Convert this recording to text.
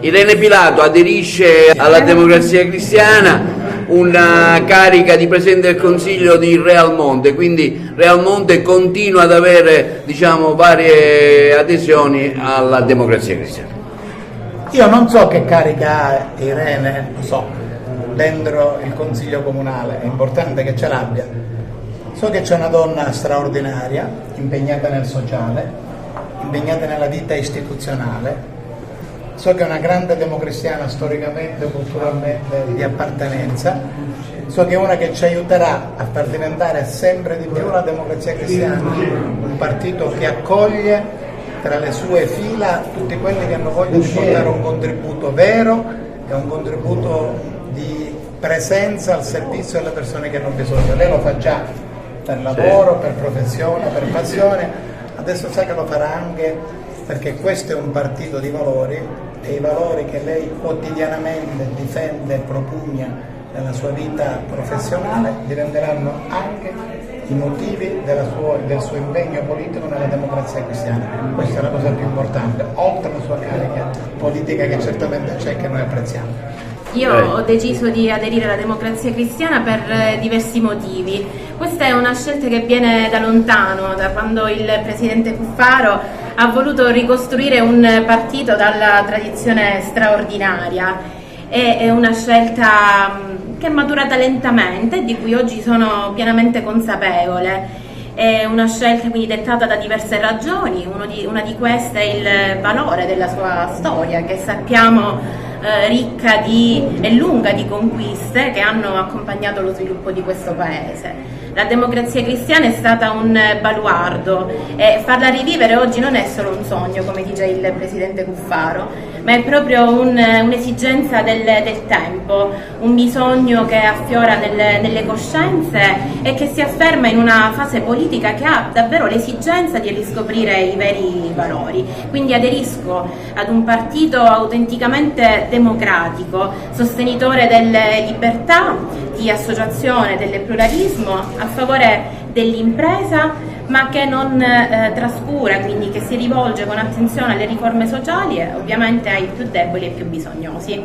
Irene Pilato aderisce alla Democrazia Cristiana, una carica di Presidente del Consiglio di Realmonte, quindi Realmonte continua ad avere, diciamo, varie adesioni alla Democrazia Cristiana. Io non so che carica ha Irene, lo so, dentro il Consiglio Comunale, è importante che ce l'abbia. So che c'è una donna straordinaria, impegnata nel sociale, impegnata nella vita istituzionale. So che è una grande democristiana storicamente, culturalmente, di appartenenza. So che è una che ci aiuterà a far diventare sempre di più la Democrazia Cristiana un partito che accoglie tra le sue fila tutti quelli che hanno voglia di portare un contributo vero e un contributo di presenza al servizio delle persone che hanno bisogno. Lei lo fa già per lavoro, per professione, per passione, adesso sa che lo farà anche perché questo è un partito di valori e i valori che lei quotidianamente difende e propugna nella sua vita professionale diventeranno anche i motivi del suo impegno politico nella Democrazia Cristiana. Questa è la cosa più importante, oltre alla sua carica politica che certamente c'è e che noi apprezziamo. Io ho deciso di aderire alla Democrazia Cristiana per diversi motivi. Questa è una scelta che viene da lontano, da quando il presidente Cuffaro ha voluto ricostruire un partito dalla tradizione straordinaria. È una scelta che è maturata lentamente e di cui oggi sono pienamente consapevole. È una scelta quindi dettata da diverse ragioni, una di queste è il valore della sua storia, che sappiamo ricca e lunga di conquiste che hanno accompagnato lo sviluppo di questo paese. La Democrazia Cristiana è stata un baluardo e farla rivivere oggi non è solo un sogno, come dice il presidente Cuffaro, ma è proprio un'esigenza del tempo, un bisogno che affiora nelle coscienze e che si afferma in una fase politica che ha davvero l'esigenza di riscoprire i veri valori. Quindi aderisco ad un partito autenticamente democratico, sostenitore delle libertà, di associazione, del pluralismo, a favore dell'impresa, ma che non trascura, quindi che si rivolge con attenzione alle riforme sociali e ovviamente ai più deboli e più bisognosi.